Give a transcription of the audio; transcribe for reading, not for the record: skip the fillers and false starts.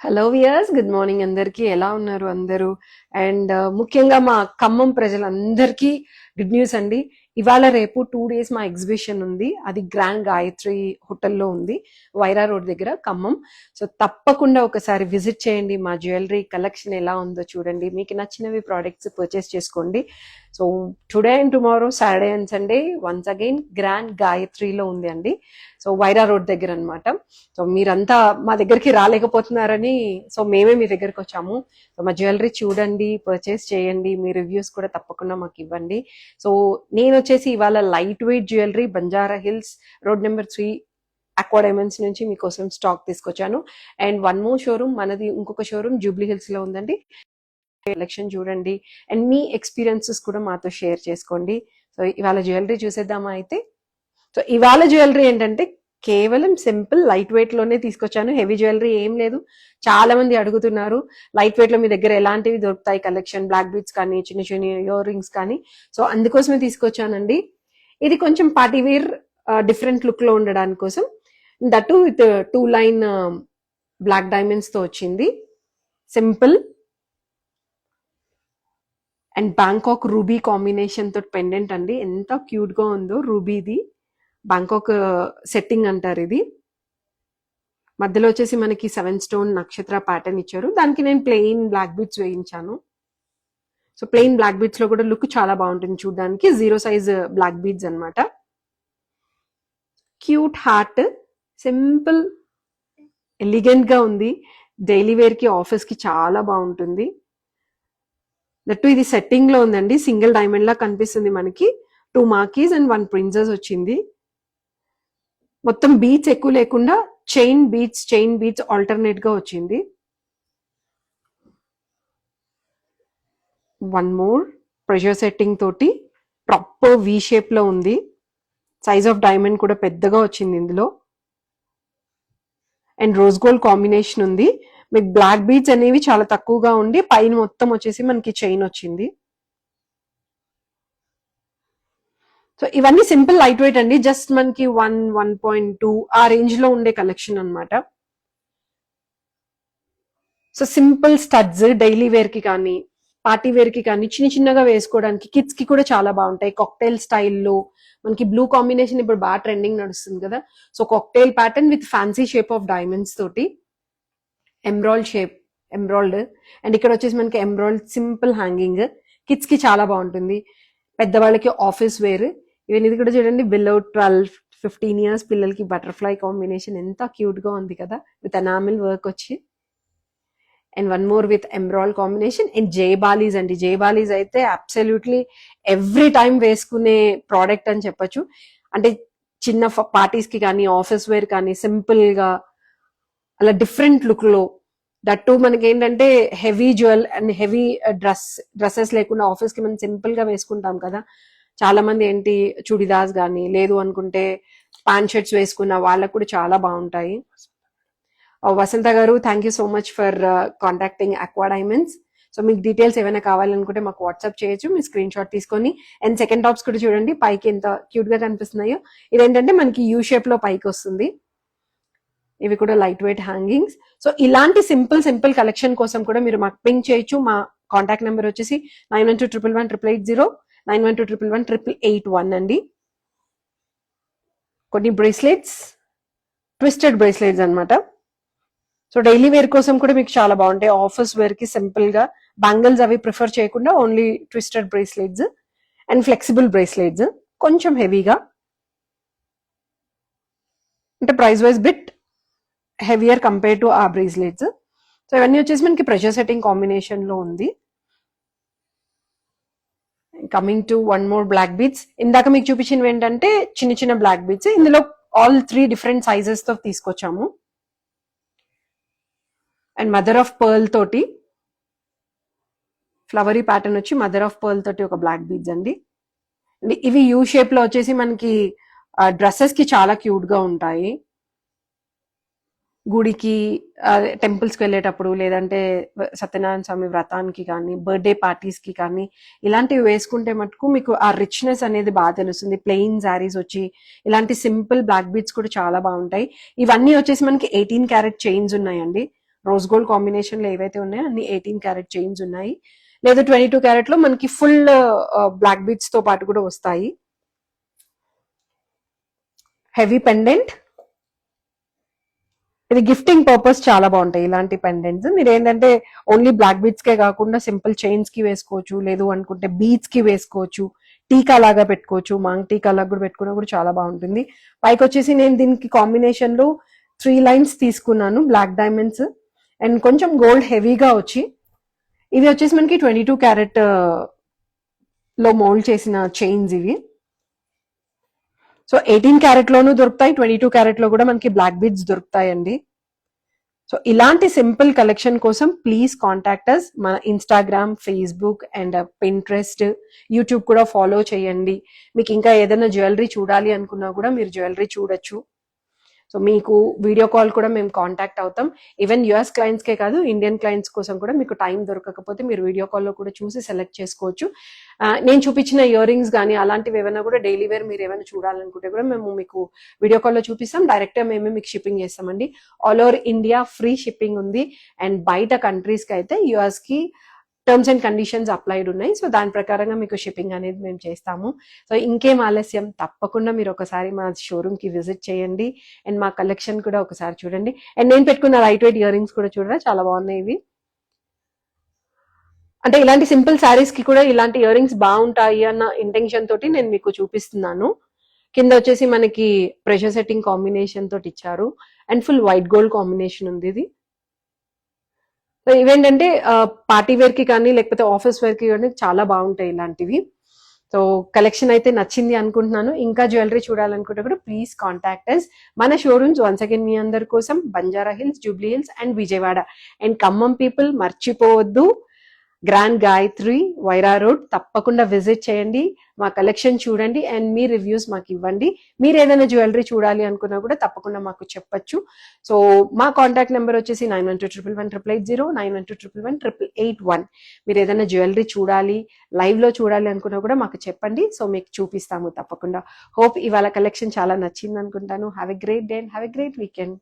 Hello viewers, good morning అందరికీ. ఎలా ఉన్నారు అందరూ? అండ్ ముఖ్యంగా మా ఖమ్మం ప్రజలందరికీ గుడ్ న్యూస్ అండి. ఇవాళ రేపు 2 days మా ఎగ్జిబిషన్ ఉంది. అది గ్రాండ్ గాయత్రి హోటల్లో ఉంది, వైరా రోడ్ దగ్గర, ఖమ్మం. సో తప్పకుండా ఒకసారి విజిట్ చేయండి. మా జ్యువెలరీ కలెక్షన్ ఎలా ఉందో చూడండి. మీకు నచ్చినవి ప్రోడక్ట్స్ పర్చేస్ చేసుకోండి. So today and tomorrow, Saturday and Sunday, once again grand గాయత్రిలో ఉంది అండి. సో వైరా రోడ్ దగ్గర అనమాట. సో మీరంతా మా దగ్గరికి రాలేకపోతున్నారని సో మేమే మీ దగ్గరికి వచ్చాము. సో మా జ్యువెలరీ చూడండి, పర్చేస్ చేయండి, మీ రివ్యూస్ కూడా తప్పకుండా మాకు ఇవ్వండి. సో నేను వచ్చేసి ఇవాళ light weight jewellery Banjara hills road number 3 aqua diamonds నుంచి మీకోసం స్టాక్ తీసుకొచ్చాను. అండ్ వన్ మోర్ షోరూమ్, మనది ఇంకొక షోరూమ్ జూబ్లీ హిల్స్ లో ఉందండి. కలెక్షన్ చూడండి అండ్ మీ ఎక్స్పీరియన్సెస్ కూడా మాతో షేర్ చేసుకోండి. సో ఇవాళ జ్యువెలరీ చూసేద్దామా అయితే? సో ఇవాళ జ్యువెలరీ ఏంటంటే కేవలం సింపుల్ లైట్ వెయిట్ లోనే తీసుకొచ్చాను. హెవీ జ్యువెలరీ ఏం లేదు. చాలా మంది అడుగుతున్నారు లైట్ వెయిట్ లో మీ దగ్గర ఎలాంటివి దొరుకుతాయి కలెక్షన్, బ్లాక్ బీడ్స్ కానీ, చిన్న చిన్న ఇయర్ రింగ్స్ కానీ. సో అందుకోసమే తీసుకొచ్చానండి. ఇది కొంచెం పార్టీ వేర్, డిఫరెంట్ లుక్ లో ఉండడానికి కోసం, that with 2 line black diamonds తో వచ్చింది. Simple and Bangkok ruby combination తో పెండెంట్ అండి. ఎంత క్యూట్ గా ఉందో రూబీది. బ్యాంకాక్ సెట్టింగ్ అంటారు ఇది. మధ్యలో వచ్చేసి మనకి 7 stone నక్షత్ర ప్యాటర్న్ ఇచ్చారు. దానికి నేను ప్లెయిన్ బ్లాక్ బీడ్స్ వేయించాను. సో ప్లెయిన్ బ్లాక్ బీడ్స్ లో కూడా లుక్ చాలా బాగుంటుంది చూడడానికి. 0 size బ్లాక్ బీడ్స్ అనమాట. క్యూట్ హార్ట్, సింపుల్, ఎలిగెంట్ గా ఉంది. డైలీ వేర్ కి, ఆఫీస్ కి చాలా బాగుంటుంది. దట్టు ఇది సెట్టింగ్ లో ఉందండి. సింగిల్ డైమండ్ లా కనిపిస్తుంది మనకి. 2 markies అండ్ 1 princess వచ్చింది. మొత్తం బీట్స్ ఎక్కువ లేకుండా చైన్ బీట్స్ ఆల్టర్నేట్ గా వచ్చింది. వన్ మోర్ ప్రెషర్ సెట్టింగ్ తోటి ప్రాపర్ వి షేప్ లో ఉంది. సైజ్ ఆఫ్ డైమండ్ కూడా పెద్దగా వచ్చింది ఇందులో. అండ్ రోజ్ గోల్డ్ కాంబినేషన్ ఉంది. మీకు బ్లాక్ బీడ్స్ అనేవి చాలా తక్కువగా ఉండి పైన మొత్తం వచ్చేసి మనకి చైన్ వచ్చింది. సో ఇవన్నీ సింపుల్ లైట్ వెయిట్ అండి. జస్ట్ మనకి 1.2 ఆ రేంజ్ లో ఉండే కలెక్షన్ అనమాట. So simple studs daily wear కి కానీ, పార్టీ వేర్ కి కానీ, చిన్న చిన్నగా వేసుకోవడానికి, కిడ్స్ కి కూడా చాలా బాగుంటాయి. కాక్టైల్ స్టైల్లో మనకి బ్లూ కాంబినేషన్ ఇప్పుడు బాగా ట్రెండింగ్ నడుస్తుంది కదా. So cocktail pattern with fancy shape of diamonds తోటి, ఎంబ్రాయిల్డ్ అండ్ ఇక్కడ వచ్చేసి మనకి ఎంబ్రాయిల్డ్ సింపుల్ హ్యాంగింగ్. కిడ్స్ కి చాలా బాగుంటుంది. పెద్దవాళ్ళకి ఆఫీస్ వేర్. ఈవెన్ ఇది కూడా చూడండి, బిలో 12-15 years పిల్లలకి బటర్ఫ్లై కాంబినేషన్ ఎంత క్యూట్ గా ఉంది కదా, విత్ ఎనామిల్ వర్క్ వచ్చి. And one more with embroil combination. And జైబాలీస్ అండి. జైబాలీస్ అయితే అబ్సల్యూట్లీ ఎవ్రీ టైం వేసుకునే ప్రోడక్ట్ అని చెప్పొచ్చు. అంటే చిన్న పార్టీస్ కి కానీ, ఆఫీస్ వేర్ కానీ, సింపుల్ గా అలా డిఫరెంట్ లుక్ లో. దట్టు మనకి ఏంటంటే heavy jewel and heavy dresses లేకుండా ఆఫీస్ కి మనం సింపుల్ గా వేసుకుంటాం కదా. చాలా మంది ఏంటి చుడిదార్స్ కానీ, లేదు అనుకుంటే ప్యాంట్ షర్ట్స్ వేసుకున్న వాళ్ళకు కూడా చాలా బాగుంటాయి. వసంత గారు, thank you so much for contacting aqua diamonds. So మీకు డీటెయిల్స్ ఏమైనా కావాలనుకుంటే మాకు వాట్సాప్ చేయొచ్చు, మీ స్క్రీన్ షాట్ తీసుకొని. అండ్ సెకండ్ టాప్స్ కూడా చూడండి, పైకి ఎంత క్యూట్ గా కనిపిస్తున్నాయో. ఇదేంటంటే మనకి యూ షేప్ లో పైకి వస్తుంది. ఇవి కూడా లైట్ వెయిట్ హ్యాంగింగ్స్. సో ఇలాంటి సింపుల్ కలెక్షన్ కోసం కూడా మీరు మాకు పింక్ చేయొచ్చు. మా కాంటాక్ట్ నెంబర్ వచ్చేసి 9121118880, 9121118881 అండి. కొన్ని బ్రేస్లెట్స్, ట్విస్టెడ్ బ్రేస్లెట్స్ అనమాట. సో డైలీ వేర్ కోసం కూడా మీకు చాలా బాగుంటాయి. ఆఫీస్ వేర్ కి సింపుల్ గా బ్యాంగిల్స్ అవి ప్రిఫర్ చేయకుండా only twisted bracelets and flexible bracelets, కొంచెం హెవీగా, అంటే price wise bit heavier compare to ఆ బ్రేస్లెట్స్. సో ఇవన్నీ వచ్చేసి మనకి ప్రెషర్ సెట్టింగ్ కాంబినేషన్ లో ఉంది. Coming to one more black beads. ఇందాక మీకు చూపించినవి ఏంటంటే చిన్న చిన్న బ్లాక్ బీడ్స్. ఇందులో ఆల్ 3 డిఫరెంట్ సైజెస్ తో తీసుకొచ్చాము. అండ్ మదర్ ఆఫ్ పర్ల్ తోటి ఫ్లవరీ ప్యాటర్న్ వచ్చి మదర్ ఆఫ్ పర్ల్ తోటి ఒక బ్లాక్ బీడ్స్ అండి. ఇవి యూ షేప్ లో వచ్చేసి మనకి డ్రెస్సెస్ కి చాలా క్యూట్ గా ఉంటాయి. గుడికి, టెంపుల్స్కి వెళ్ళేటప్పుడు, లేదంటే సత్యనారాయణ స్వామి వ్రతానికి కానీ, బర్త్డే పార్టీస్ కి కానీ ఇలాంటివి వేసుకుంటే మటుకు మీకు ఆ రిచ్నెస్ అనేది బాగా తెలుస్తుంది. ప్లెయిన్ శారీస్ వచ్చి ఇలాంటి సింపుల్ బ్లాక్ బీడ్స్ కూడా చాలా బాగుంటాయి. ఇవన్నీ వచ్చేసి మనకి 18 carat చైన్స్ ఉన్నాయండి. రోజ్ గోల్డ్ కాంబినేషన్ లో ఏవైతే ఉన్నాయో అన్ని 18 క్యారెట్ చైన్స్ ఉన్నాయి. లేదా 22 క్యారెట్ లో మనకి ఫుల్ బ్లాక్ బీడ్స్ తో పాటు కూడా వస్తాయి. హెవీ పెండెంట్, ఇది గిఫ్టింగ్ పర్పస్ చాలా బాగుంటాయి ఇలాంటి పెండెంట్స్. మీరు ఏంటంటే ఓన్లీ బ్లాక్ బీడ్స్ కే కాకుండా సింపుల్ చైన్స్ కి వేసుకోవచ్చు, లేదు అనుకుంటే బీడ్స్ కి వేసుకోవచ్చు, టీకా లాగా పెట్టుకోవచ్చు, మాంగ్ టీకా లాగా కూడా పెట్టుకున్నా కూడా చాలా బాగుంటుంది. పైకి వచ్చేసి నేను దీనికి కాంబినేషన్ లో 3 లైన్స్ తీసుకున్నాను, బ్లాక్ డైమండ్స్ అండ్ కొంచెం గోల్డ్ హెవీగా వచ్చి. ఇవి వచ్చేసి మనకి 22 క్యారెట్ లో మోల్డ్ చేసిన చైన్స్ ఇవి. సో 18 క్యారెట్ లోనూ దొరుకుతాయి, 22 క్యారెట్ లో కూడా మనకి బ్లాక్ బీడ్స్ దొరుకుతాయండి. సో ఇలాంటి సింపుల్ కలెక్షన్ కోసం ప్లీజ్ కాంటాక్ట్ అస్. మన Instagram, Facebook and Pinterest, YouTube కూడా ఫాలో చేయండి. మీకు ఇంకా ఏదైనా జ్యువెలరీ చూడాలి అనుకున్నా కూడా మీరు జ్యువెలరీ చూడొచ్చు. సో మీకు వీడియో కాల్ కూడా మేము కాంటాక్ట్ అవుతాం. ఈవెన్ యుఎస్ క్లయింట్స్ కే కాదు, ఇండియన్ క్లయింట్స్ కోసం కూడా మీకు టైం దొరకకపోతే మీరు వీడియో కాల్లో కూడా చూసి సెలెక్ట్ చేసుకోవచ్చు. నేను చూపించిన ఇయర్ రింగ్స్ కానీ అలాంటివి ఏమైనా కూడా డైలీ వేర్ మీరు ఏమైనా చూడాలనుకుంటే కూడా మేము మీకు వీడియో కాల్లో చూపిస్తాం. డైరెక్ట్ గా మేమే మీకు షిప్పింగ్ చేస్తామండి. All over India free shipping ఉంది. అండ్ బయట కంట్రీస్ కి అయితే యుఎస్ కి టర్మ్స్ అండ్ కండిషన్స్ అప్లైడ్ ఉన్నాయి. సో దాని ప్రకారంగా మీకు షిప్పింగ్ అనేది మేము చేస్తాము. సో ఇంకేం ఆలస్యం, తప్పకుండా మీరు ఒకసారి మా షోరూమ్ కి విజిట్ చేయండి అండ్ మా కలెక్షన్ కూడా ఒకసారి చూడండి. అండ్ నేను పెట్టుకున్న లైట్ వెయిట్ ఇయర్ రింగ్స్ కూడా చూడరా, చాలా బాగున్నాయి ఇవి. అంటే ఇలాంటి సింపుల్ శారీస్ కి కూడా ఇలాంటి ఇయర్ రింగ్స్ బాగుంటాయి అన్న ఇంటెన్షన్ తోటి నేను మీకు చూపిస్తున్నాను. కింద వచ్చేసి మనకి ప్రెషర్ సెట్టింగ్ కాంబినేషన్ తోటి ఇచ్చారు and full white gold combination ఉంది ఇది. సో ఇవేంటంటే పార్టీ వేర్ కి కానీ లేకపోతే ఆఫీస్ వేర్ కి కానీ చాలా బాగుంటాయి ఇలాంటివి. సో కలెక్షన్ అయితే నచ్చింది అనుకుంటున్నాను. ఇంకా జ్యువెలరీ చూడాలనుకుంటే కూడా ప్లీజ్ కాంటాక్ట్ అస్. మన షోరూమ్స్ వన్స్ అగైన్ మీ అందరి కోసం Banjara hills, Jubilee hills and Vijayawada. And Khammam people మర్చిపోవద్దు, గ్రాండ్ గాయత్రి, వైరా రోడ్ తప్పకుండా విజిట్ చేయండి. మా కలెక్షన్ చూడండి అండ్ మీ రివ్యూస్ మాకు ఇవ్వండి. మీరు ఏదైనా జ్యువెలరీ చూడాలి అనుకున్నా కూడా తప్పకుండా మాకు చెప్పొచ్చు. సో మా కాంటాక్ట్ నెంబర్ వచ్చేసి 9121118880, 9121118881. మీరు ఏదైనా జ్యువెలరీ చూడాలి, లైవ్ లో చూడాలి అనుకున్నా కూడా మాకు చెప్పండి. సో మీకు చూపిస్తాము తప్పకుండా. హోప్ ఇవాళ కలెక్షన్ చాలా నచ్చింది అనుకుంటాను. Have a great day and have a great weekend.